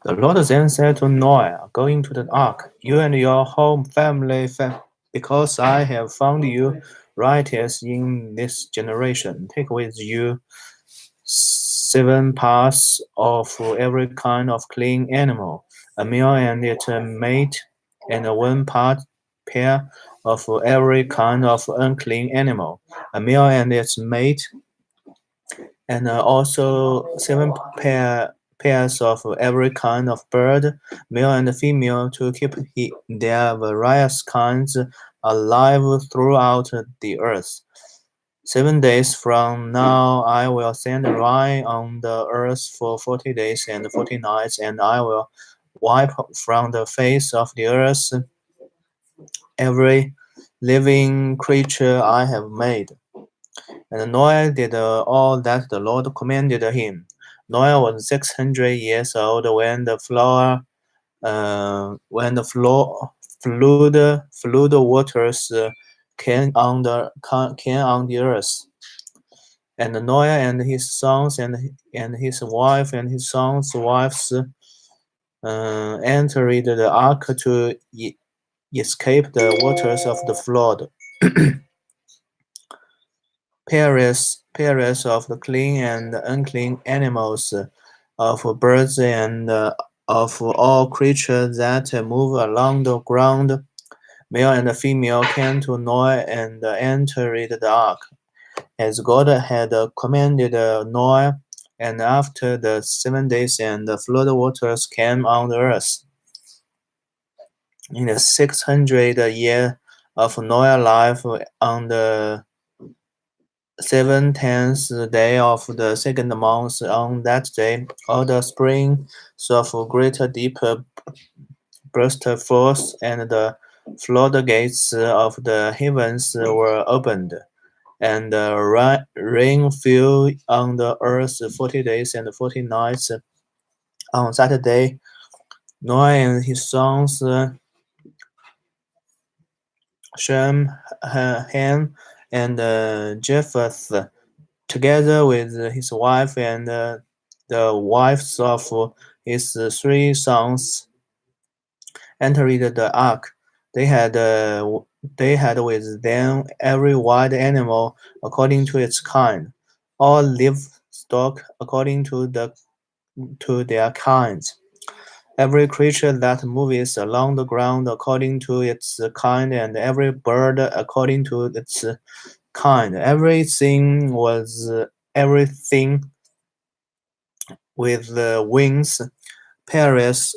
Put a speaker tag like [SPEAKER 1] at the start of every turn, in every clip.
[SPEAKER 1] The Lord then said to Noah, Go into the ark, you and your whole family, because I have found you righteous in this generation. Take with you 7 parts of every kind of clean animal, a male and its mate, and 1 pair of every kind of unclean animal, a male and its mate, and also 7 pairs of every kind of bird, male and female, to keep their various kinds alive throughout the earth. 7 days from now I will send rain on the earth for 40 days and 40 nights, and I will wipe from the face of the earth every living creature I have made. And Noah did all that the Lord commanded him. Noah was 600 years old when the flood waters came on the earth. And Noah and his sons and his wife and his sons' wives entered the ark to escape the waters of the flood. Pairs of the clean and unclean animals, of birds and of all creatures that move along the ground, male and female, came to Noah and entered the ark, as God had commanded Noah. And after the 7 days, and the flood waters came on the earth. In the 600th year of Noah's life, on the 17th day of the second month, on that day, all the springs of great deep burst forth, and the floodgates of the heavens were opened, and rain fell on the earth 40 days and 40 nights. On Saturday, Noah and his sons Shem, Ham, and Japheth, together with his wife and the wives of his 3 sons, entered the ark. They had uh, they had with them every wild animal according to its kind, all livestock according to their kinds, every creature that moves along the ground according to its kind, and every bird according to its kind. Everything with wings, pairs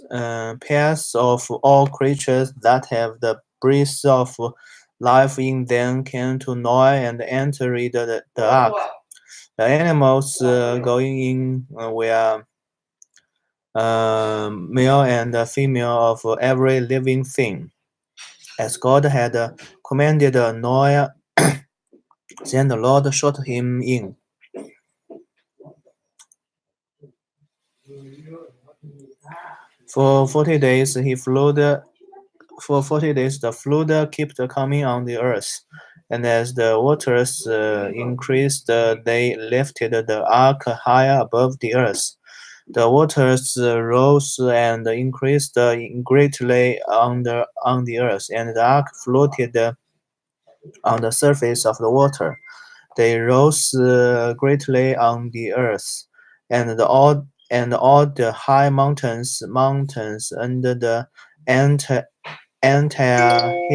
[SPEAKER 1] of all creatures that have the breath of life in them, came to Noah and entered the ark. The animals going in were male and female of every living thing, as God had commanded Noah. Then the Lord shot him in. For 40 days he flowed. For 40 days the flood kept coming on the earth, and as the waters increased, they lifted the ark higher above the earth. The waters rose and increased greatly on the earth, and the ark floated on the surface of the water. They rose greatly on the earth, and all the high mountains under the ent- entire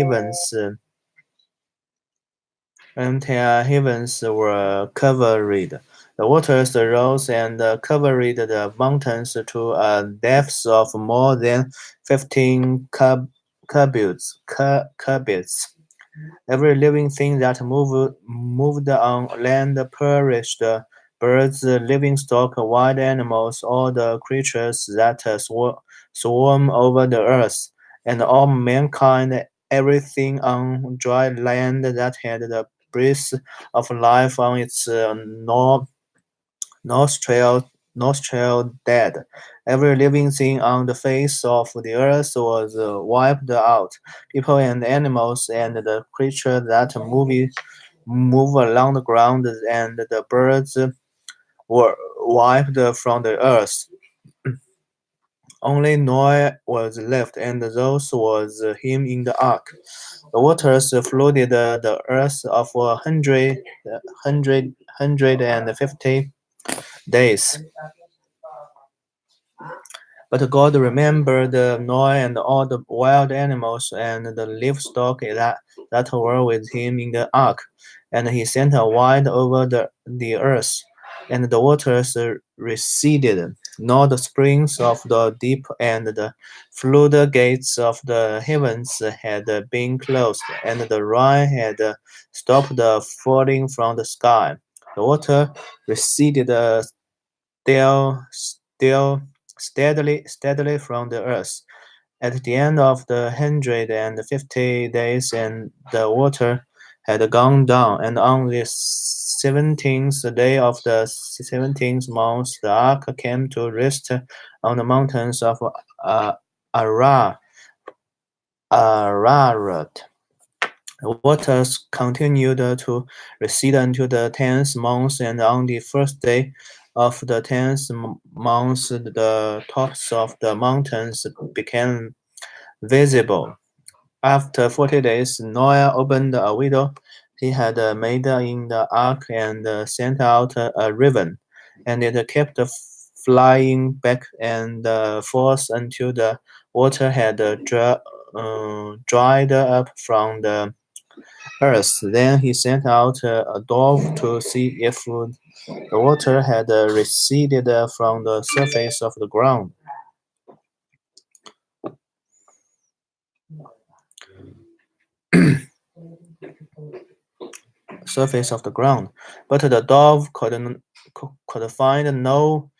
[SPEAKER 1] heavens were covered. The waters rose and covered the mountains to a depth of more than 15 cubits. Every living thing that moved on land perished: birds, livestock, wild animals, all the creatures that swarm over the earth, and all mankind, everything on dry land that had the breath of life on its nostril dead. Every living thing on the face of the earth was wiped out. People and animals and the creatures that move along the ground, and the birds were wiped from the earth. Only Noah was left, and those was him in the ark. The waters flooded the earth of 150 days. But God remembered Noah and all the wild animals and the livestock that were with him in the ark, and he sent a wind over the earth, and the waters receded. Now the springs of the deep and the floodgates of the heavens had been closed, and the rain had stopped falling from the sky. The water receded steadily from the earth. At the end of the 150 days, and the water had gone down, and on the 17th day of the 17th month, the ark came to rest on the mountains of Ararat. The waters continued to recede until the 10th month, and on the first day of the 10th month, the tops of the mountains became visible. After 40 days, Noah opened a window he had made in the ark and sent out a raven, and it kept flying back and forth until the water had dried up from the earth. Then he sent out a dove to see if the water had receded from the surface of the ground. Surface of the ground, but the dove could find no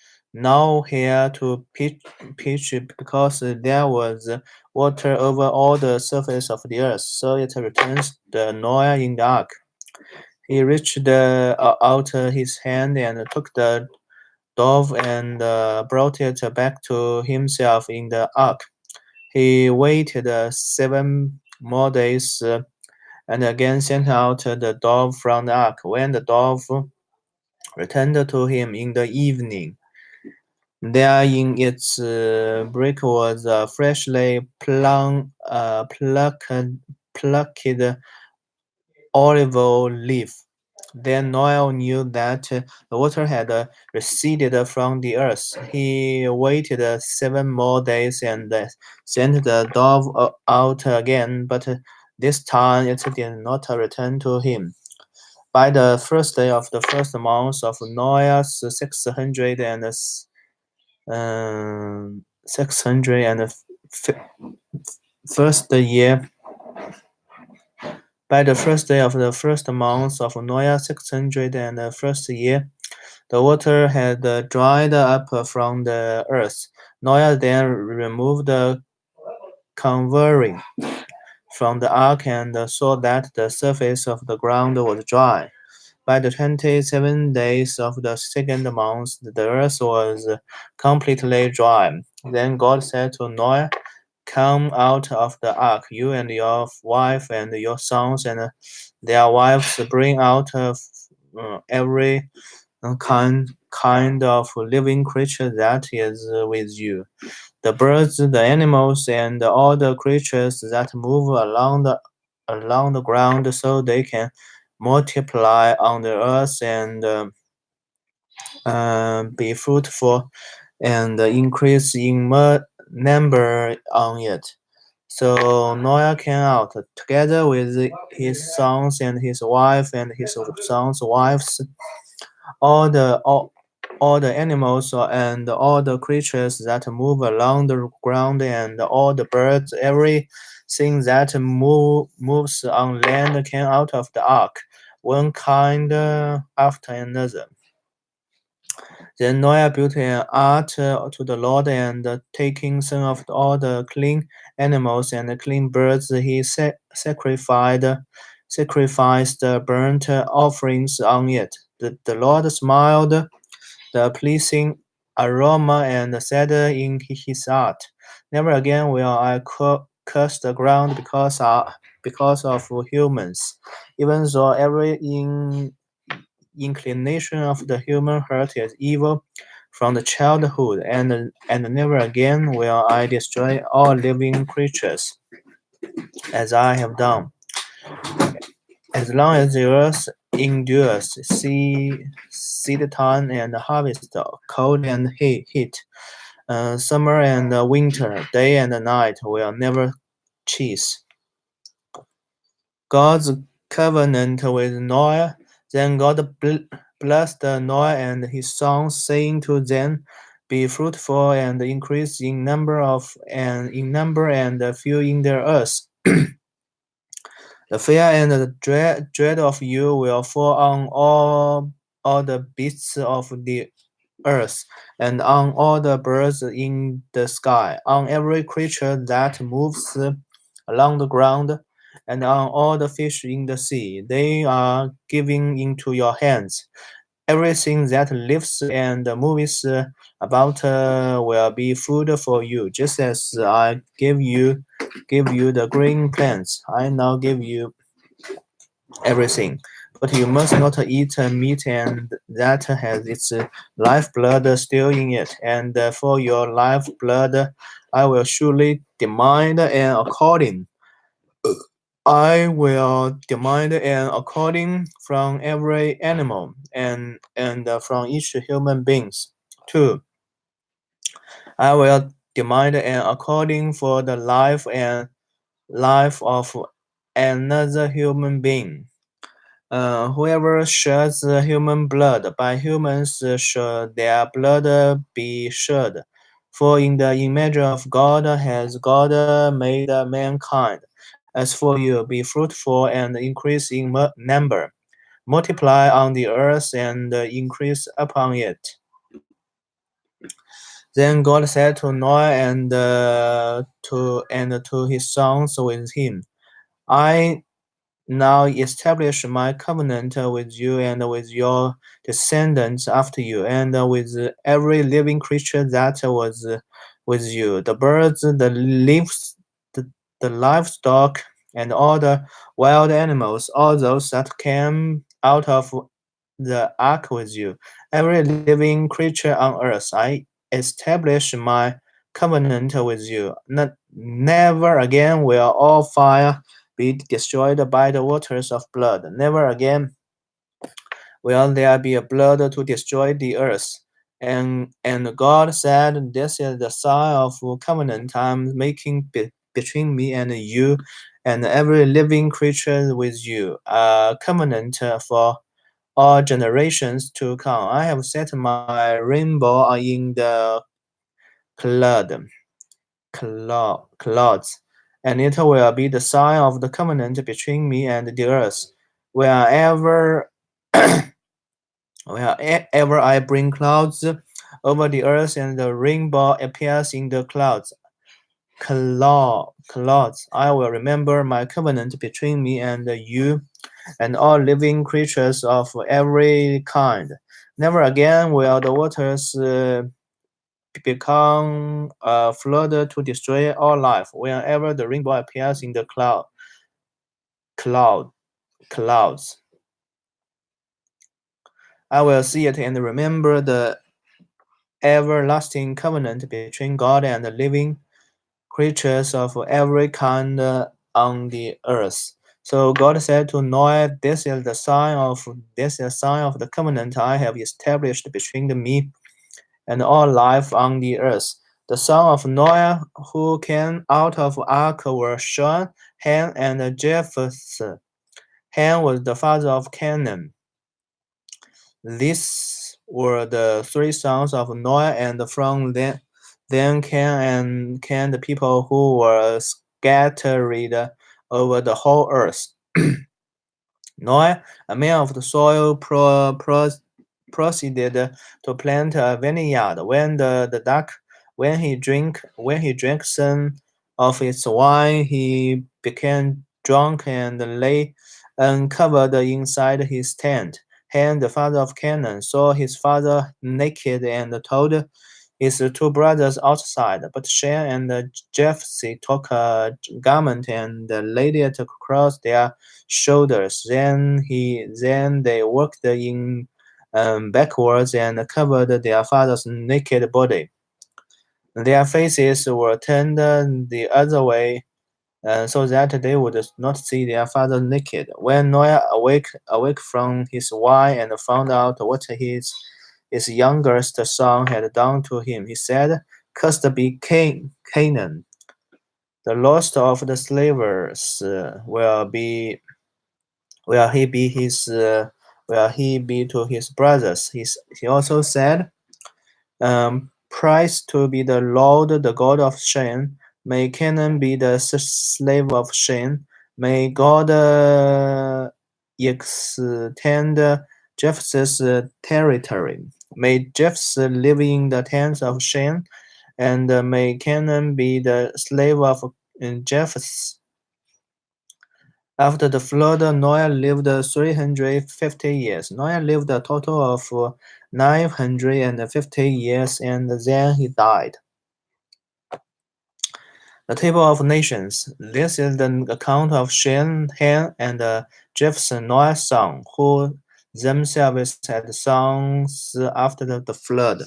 [SPEAKER 1] hair to pitch because there was water over all the surface of the earth. So it returns the Noah in the ark. He reached out his hand and took the dove and brought it back to himself in the ark. He waited 7 more days and again sent out the dove from the ark. When the dove returned to him in the evening, there in its beak was a freshly plucked olive leaf. Then Noah knew that the water had receded from the earth. He waited 7 more days and sent the dove out again, but this time it did not return to him. By the first day of the first month of Noah's 601st year, by the first day of the first month of Noah's 601st year, the water had dried up from the earth. Noah then removed the covering from the ark and saw that the surface of the ground was dry. By the 27 days of the second month, the earth was completely dry. Then God said to Noah, "Come out of the ark, you and your wife and your sons and their wives. Bring out every kind of living creature that is with you, the birds, the animals, and all the creatures that move along the ground, so they can multiply on the earth and be fruitful and increase in number on it." So Noah came out together with his sons and his wife and his sons' wives, all the animals and all the creatures that move along the ground and all the birds, everything that moves on land came out of the ark, one kind after another. Then Noah built an altar to the Lord, and taking some of all the clean animals and the clean birds, he sacrificed burnt offerings on it. The Lord smiled the pleasing aroma and said in his heart, "Never again will I curse the ground because of humans, even though every inclination of the human heart is evil. from the childhood, and never again will I destroy all living creatures, as I have done. As long as the earth endures, seed time and harvest, cold and heat, summer and winter, day and night will never cease. God's covenant with Noah. Then God blessed Noah and his sons, saying to them, "Be fruitful and increase in number and fill in the earth. The fear and the dread of you will fall on all the beasts of the earth, and on all the birds in the sky, on every creature that moves along the ground, and on all the fish in the sea. They are given into your hands. Everything that lives and moves about will be food for you, just as I give you the green plants. I now give you everything. But you must not eat meat and that has its lifeblood still in it. And for your lifeblood, I will surely demand an according. I will demand an according from every animal and from each human beings. 2. I will demand an according for the life of another human being. Whoever sheds human blood, by humans shall their blood be shed. For in the image of God has God made mankind. As for you, be fruitful and increase in number. Multiply on the earth and increase upon it. Then God said to Noah and to his sons with him, I now establish my covenant with you and with your descendants after you, and with every living creature that was with you, the birds, the livestock, and all the wild animals, all those that came out of the ark with you, every living creature on earth. I establish my covenant with you. Never again will all fire be destroyed by the waters of blood. Never again will there be a blood to destroy the earth. And God said, This is the sign of covenant I'm making between me and you and every living creature with you, a covenant for all generations to come. I have set my rainbow in the cloud clouds, and it will be the sign of the covenant between me and the earth. Wherever, wherever I bring clouds over the earth, and the rainbow appears in the clouds, I will remember my covenant between me and you, and all living creatures of every kind. Never again will the waters become a flood to destroy all life. Whenever the rainbow appears in the cloud, clouds, I will see it and remember the everlasting covenant between God and the living creatures of every kind on the earth. So God said to Noah, This is the sign of the covenant I have established between me and all life on the earth. The son of Noah who came out of ark were Shem, Ham, and Japheth. Ham was the father of Canaan. These were the three sons of Noah, and from them came the people who were scattered over the whole earth. Noah, a man of the soil, proceeded to plant a vineyard. When he drank some of its wine, he became drunk and lay uncovered inside his tent. Ham, the father of Canaan, saw his father naked and told his two brothers outside. But Shem and Japheth took a garment and laid it across their shoulders. Then they walked in backwards and covered their father's naked body. Their faces were turned the other way, so that they would not see their father naked. When Noah awake from his wine and found out what his youngest son had done to him, he said, "Cursed be Canaan. The lost of the slavers will he be to his brothers." He also said, "Praise to be the Lord, the God of Shem. May Canaan be the slave of Shem. May God extend Jephthah's territory. May Jephthah live in the tents of Shem, and may Canaan be the slave of Jephthah." After the flood, Noah lived 350 years. Noah lived a total of 950 years, and then he died. The Table of Nations. This is the account of Shem, Ham, and Japheth, Noah's son, who themselves had sons after the flood.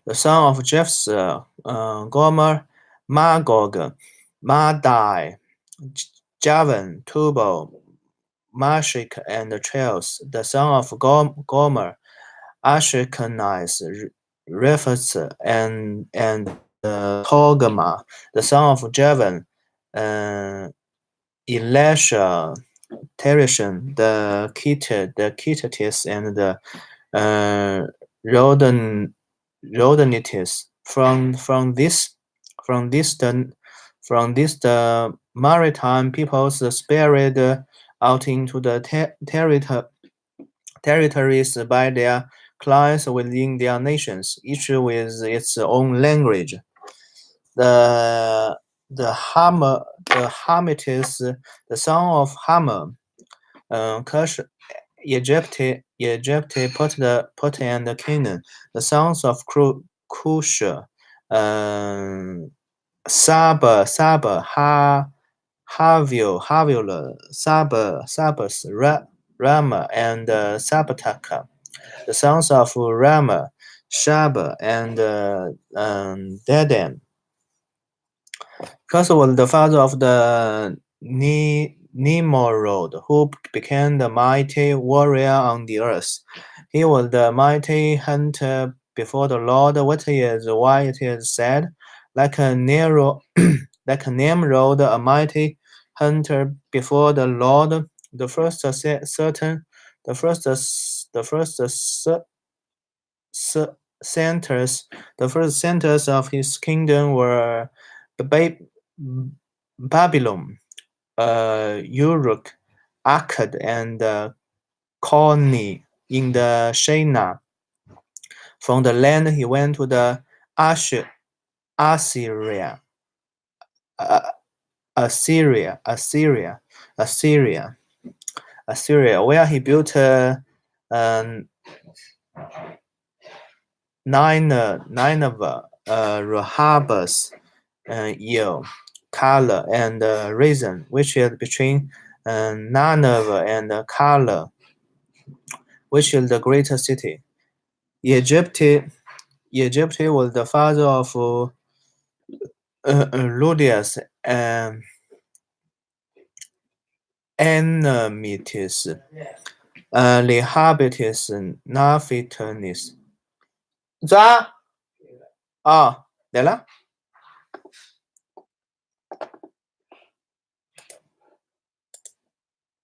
[SPEAKER 1] The son of Jephthah, Gomer, Magog, Madai, Javan, Tubal, Mashik, and Trails. The son of Gomer, Ashkenaz, Rephath, and Togarmah. The son of Javan, Elisha, Tereshan, the Kittites, and the Rodanites. From this the maritime peoples spread out into the territories by their clans within their nations, each with its own language. The Hamites, the son of Ham, Cush, Egypt, Put, and Canaan, the sons of Cush, Saba, Havila, Sabas, Rama, and Sabtaka, the sons of Rama, Shaba, and Dedan. Cush was the father of the Nimrod, who became the mighty warrior on the earth. He was the mighty hunter before the Lord. Why it is said, like a Nimrod, a mighty hunter before the Lord. The first centers of his kingdom were Babylon, Uruk, Akkad, and Koni in the Shinar. From the land he went to the Assyria, where he built Nineveh, Rehoboth, El, Kala, and Rezin, which is between Nineveh and Kala, which is the greater city. Egypt was the father of Ludius and Anamites, Lehabites, Naphitanis.咋？啊，来了。